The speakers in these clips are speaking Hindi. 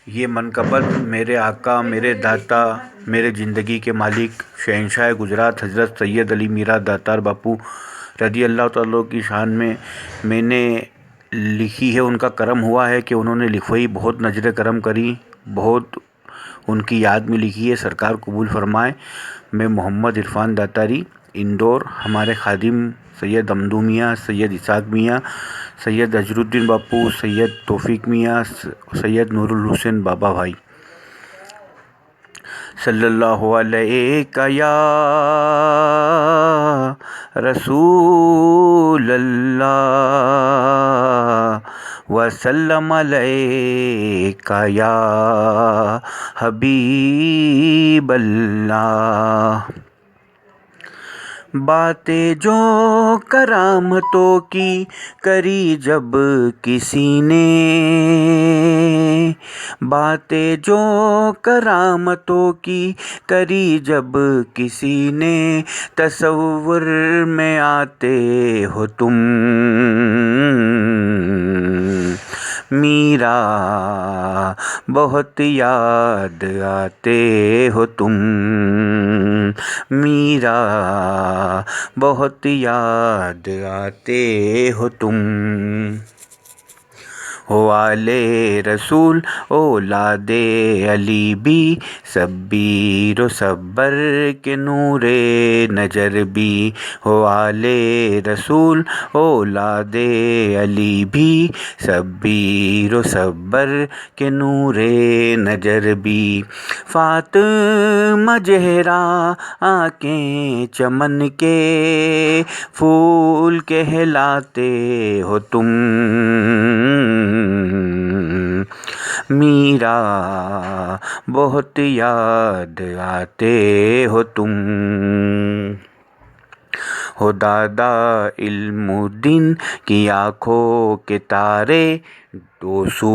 ये मनक़बत मेरे आका, मेरे दाता, मेरे ज़िंदगी के मालिक शहंशाह गुजरात हज़रत सैयद अली मीरा दातार बापू रज़ी अल्लाह तआला की शान में मैंने लिखी है। उनका करम हुआ है कि उन्होंने लिखवाई बहुत नजर करम करी, बहुत उनकी याद में लिखी है। सरकार कबूल फरमाए। मैं मोहम्मद इरफान दातारी, इंदौर। हमारे खादिम सैयद अमदू मियाँ, सैयद इसाक मियाँ, सैयद अजरुद्दीन बापू, सैयद तौफीक मियाँ, सैयद नूरुल हुसैन बाबा भाई। सल्लल्लाहु अलैका या रसूल अल्लाह वसल्लम अलैका या हबीब अल्लाह। बातें जो करामतों की करी जब किसी ने, बातें जो करामतों की करी जब किसी ने, तसव्वुर में आते हो तुम मीरा, बहुत याद आते हो तुम मीरा, बहुत याद आते हो तुम। हो आले रसूल औलादे अली भी, सब्बीर व सब्बर के नूरे नजर भी। हो आले रसूल औलादे अली भी, सब्बीर व सब्बर के नूरे नजर भी। फातिमा ज़हरा आँखें चमन के फूल कहलाते हो तुम मीरा, बहुत याद आते हो तुम। हो दादा इल्मुद्दीन की आँखों के तारे, दोसू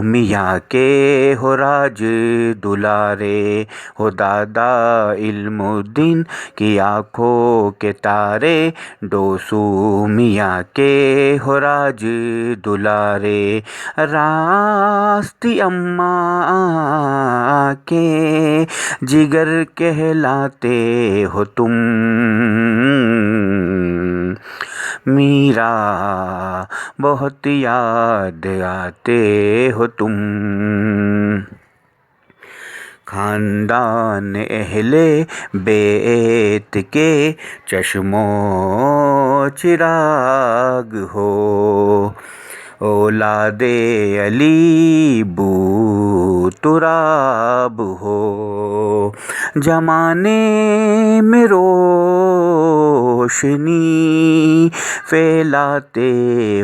मियाँ के हो राज दुलारे। हो दादा इल्मुद्दीन की आँखों के तारे, दोसू मियाँ के हो राज दुलारे। रास्ती अम्मा के जिगर कहलाते हो तुम मीरा, बहुत याद आते हो तुम। खानदान अहले बैत के चश्मो चिराग हो, औलादे अली बू तुराब हो। ज़माने में रोशनी फैलाते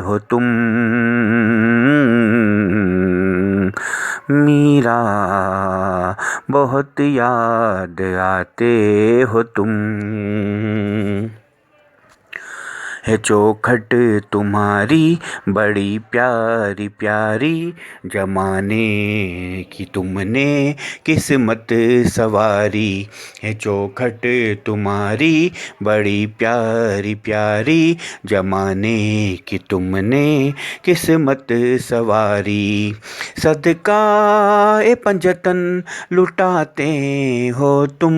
हो तुम मीरा, बहुत याद आते हो तुम। है चौखट तुम्हारी बड़ी प्यारी प्यारी, ज़माने की तुमने किस्मत सवारी। है चौखट तुम्हारी बड़ी प्यारी प्यारी, ज़माने की तुमने किस्मत सवारी। सदका ए पंजतन लुटाते हो तुम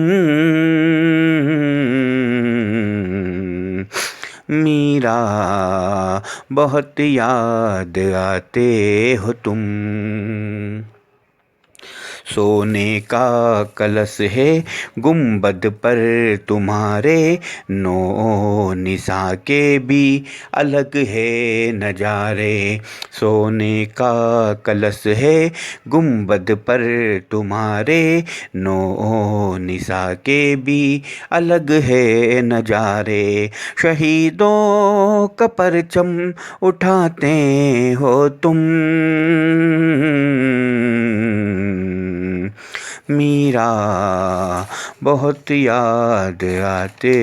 मीरा, बहुत याद आते हो तुम। सोने का कलश है गुंबद पर तुम्हारे, नौ निशा के भी अलग है नजारे। सोने का कलश है गुंबद पर तुम्हारे, नौ निशा के भी अलग है नजारे। शहीदों का परचम उठाते हो तुम मीरा, बहुत याद आते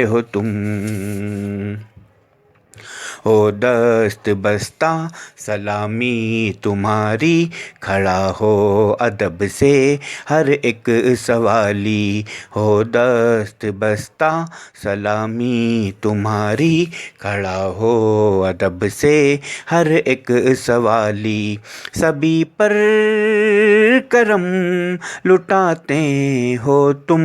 हो तुम। हो दस्त बस्ता सलामी तुम्हारी, खड़ा हो अदब से हर एक सवाली। हो दस्त बस्ता सलामी तुम्हारी, खड़ा हो अदब से हर एक सवाली। सभी पर करम लुटाते हो तुम।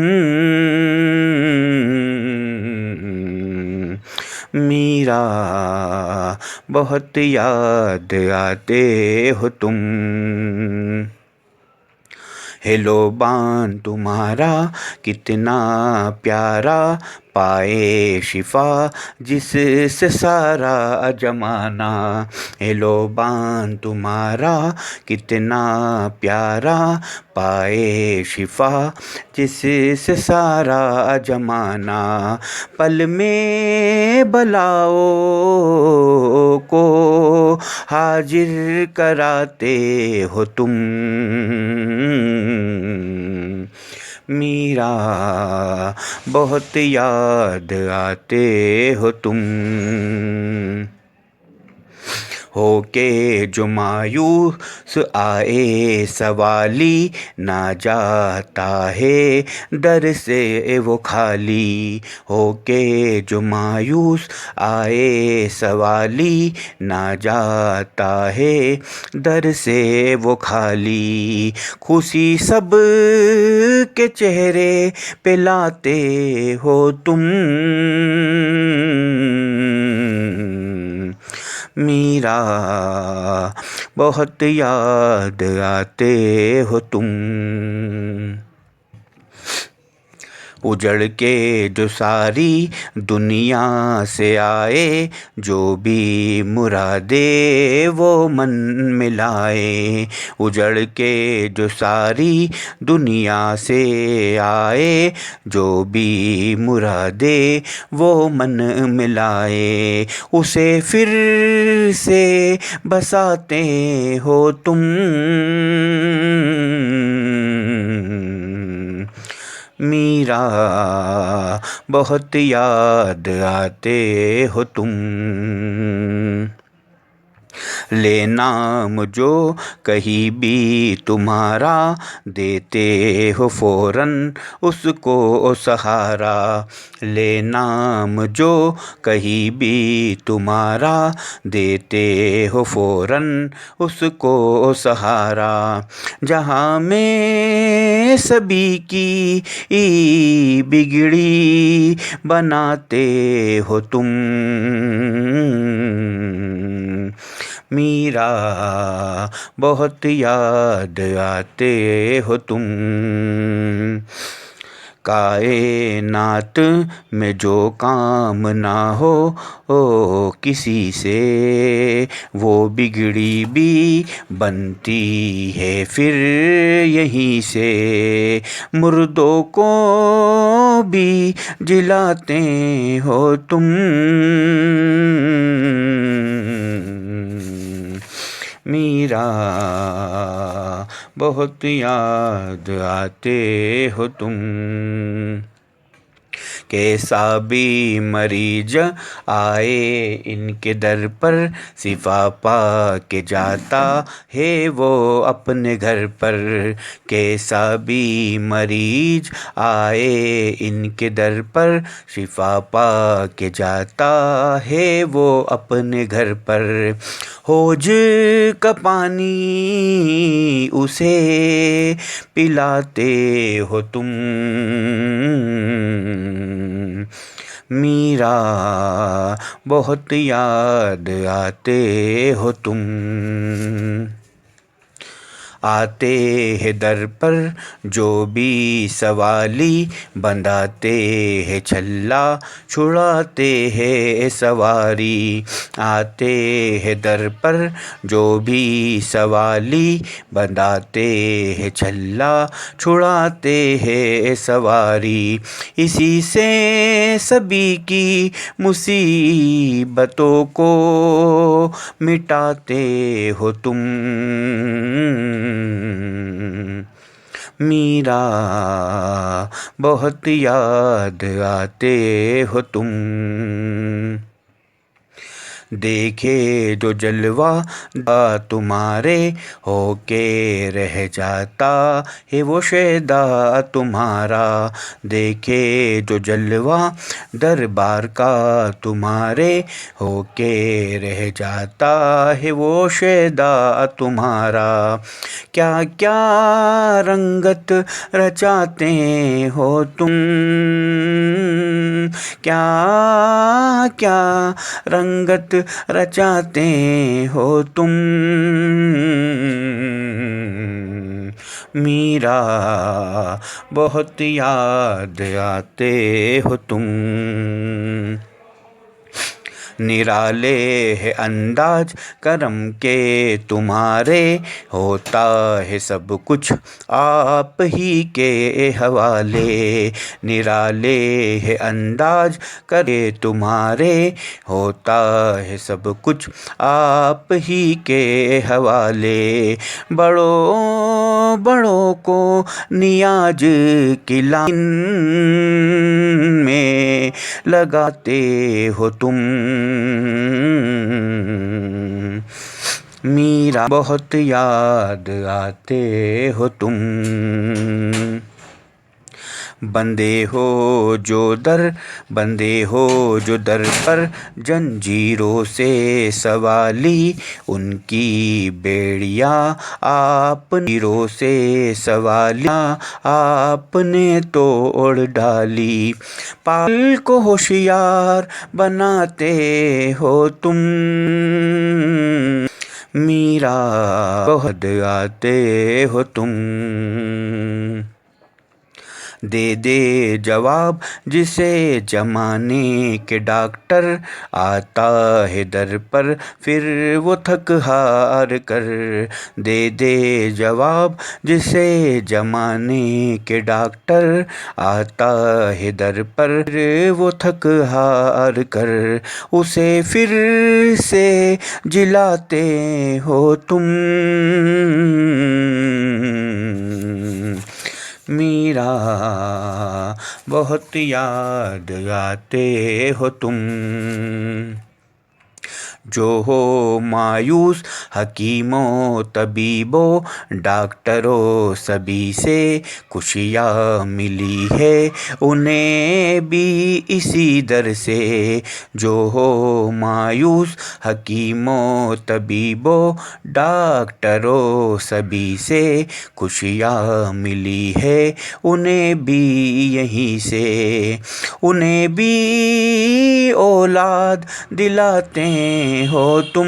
मीरा बहुत याद आते हो तुम। हेलोबान तुम्हारा कितना प्यारा, पाए शिफा जिससे सारा जमाना। हेलोबान तुम्हारा कितना प्यारा, पाए शिफा जिससे सारा जमाना। पल में बलाओं को हाजिर कराते हो तुम। मीरा बहुत याद आते हो तुम। होके जो मायूस आए सवाली, ना जाता है दर से वो खाली। होके जो मायूस आए सवाली, ना जाता है दर से वो खाली। खुशी सब के चेहरे पे लाते हो तुम। मीरा बहुत याद आते हो तुम। उजड़ के जो सारी दुनिया से आए, जो भी मुरादे वो मन मिलाए। उजड़ के जो सारी दुनिया से आए, जो भी मुरादे वो मन मिलाए। उसे फिर से बसाते हो तुम। मीरा बहुत याद आते हो तुम। ले नाम जो कहीं भी तुम्हारा, देते हो फौरन उसको सहारा। ले नाम जो कहीं भी तुम्हारा, देते हो फौरन उसको सहारा। जहाँ में सभी की बिगड़ी बनाते हो तुम। मीरा बहुत याद आते हो तुम। कायनात में जो काम ना हो ओ किसी से, वो बिगड़ी भी बनती है फिर यहीं से। मुर्दों को भी जिलाते हो तुम। मीरा बहुत याद आते हो तुम। कैसा भी मरीज आए इनके दर पर, शिफा पा के जाता है वो अपने घर पर। कैसा भी मरीज आए इनके दर पर, शिफा पा के जाता है वो अपने घर पर। हौज का पानी उसे पिलाते हो तुम। मीरा बहुत याद आते हो तुम। आते हैं दर पर जो भी सवाली, बंधाते हैं छल्ला छुड़ाते हैं सवारी। आते हैं दर पर जो भी सवाली, बंधाते हैं छल्ला छुड़ाते हैं सवारी। इसी से सभी की मुसीबतों को मिटाते हो तुम। मीरा बहुत याद आते हो तुम। देखे जो जलवा तुम्हारे, होके रह जाता है वो शैदा तुम्हारा। देखे जो जलवा दरबार का तुम्हारे, होके रह जाता है वो शैदा तुम्हारा। क्या क्या रंगत रचाते हो तुम, क्या क्या रंगत रचाते हो तुम। मीरा बहुत याद आते हो तुम। निराले है अंदाज करम के तुम्हारे, होता है सब कुछ आप ही के हवाले। निराले है अंदाज करे तुम्हारे, होता है सब कुछ आप ही के हवाले। बड़ों बड़ों को नियाज की लाइन में लगाते हो तुम। मीरा बहुत याद आते हो तुम। बंदे हो जो दर पर जंजीरों से सवाली, उनकी बेड़ियाँ आपने से सवालियाँ आपने तोड़ डाली। पागल को होशियार बनाते हो तुम। मीरा बहुत आते हो तुम। दे दे जवाब जिसे जमाने के डॉक्टर, आता है दर पर फिर वो थक हार कर। दे दे जवाब जिसे जमाने के डॉक्टर, आता है दर पर वो थक हार कर। उसे फिर से जिलाते हो तुम। मीरा बहुत याद आते हो तुम। जो हो मायूस हकीमों तबीबों डॉक्टरों सभी से खुशियाँ मिली है उन्हें भी इसी दर से। जो हो मायूस हकीमों तबीबों डॉक्टरों सभी से खुशियाँ मिली है उन्हें भी यहीं से। उन्हें भी औलाद दिलाते हो तुम।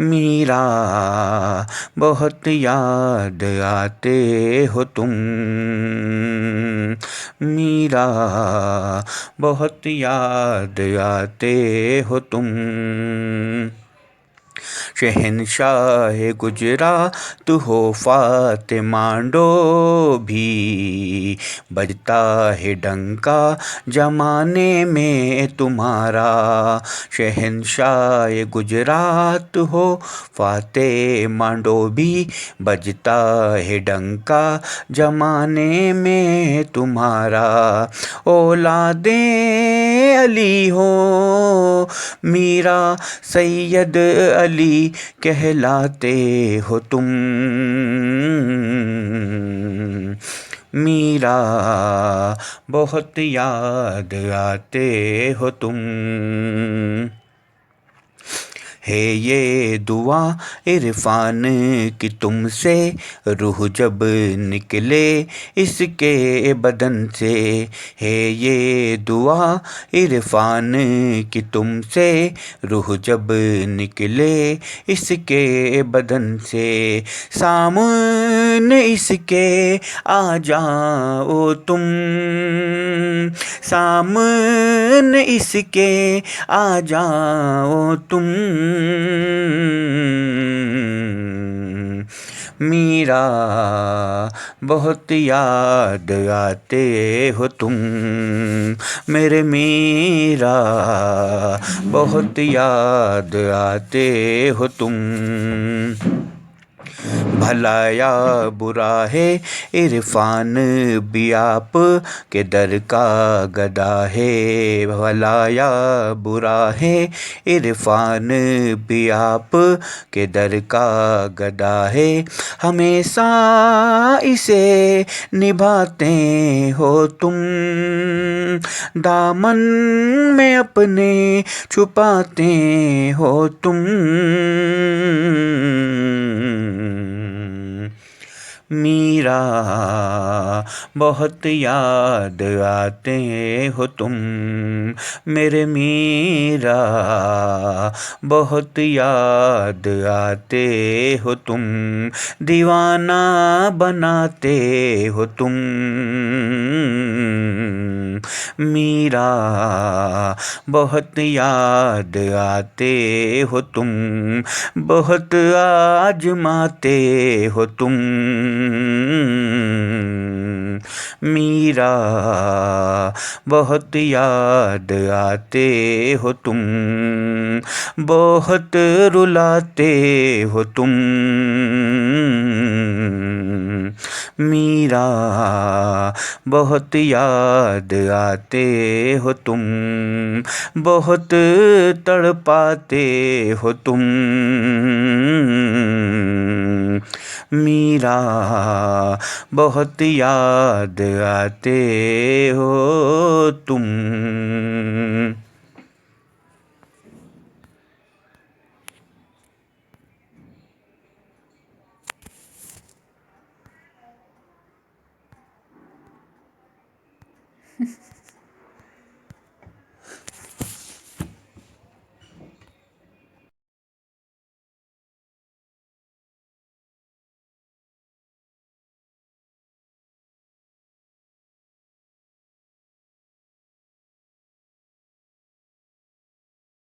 मीरा बहुत याद आते हो तुम। मीरा बहुत याद आते हो तुम। शहनशाह गुजरात हो फातिमांडो भी, बजता है डंका जमाने में तुम्हारा। शहनशाह गुजरात हो फातिमांडो भी, बजता है डंका जमाने में तुम्हारा। औलादे अली हो मीरा सैयद अली कहलाते हो तुम। मीरा बहुत याद आते हो तुम। है ये दुआ इरफान की तुमसे, रूह जब निकले इसके बदन से। है ये दुआ इरफान की तुमसे, रूह जब निकले इसके बदन से। सामने इसके आ जाओ तुम। सामने इसके आ जाओ तुम। मीरा बहुत याद आते हो तुम। मेरे मीरा बहुत याद आते हो तुम। भला या बुरा है इरफान भी आप के दर का गदा है। भला या बुरा है इरफान भी आप के दर का गदा है। हमेशा इसे निभाते हो तुम, दामन में अपने छुपाते हो तुम। मीरा बहुत याद आते हो तुम, मेरे मीरा बहुत याद आते हो तुम। दीवाना बनाते हो तुम, मीरा बहुत याद आते हो तुम। बहुत आजमाते हो तुम, मीरा बहुत याद आते हो तुम। बहुत रुलाते हो तुम, मीरा बहुत याद आते हो तुम। बहुत तड़पाते हो तुम, मीरा बहुत याद आते हो तुम।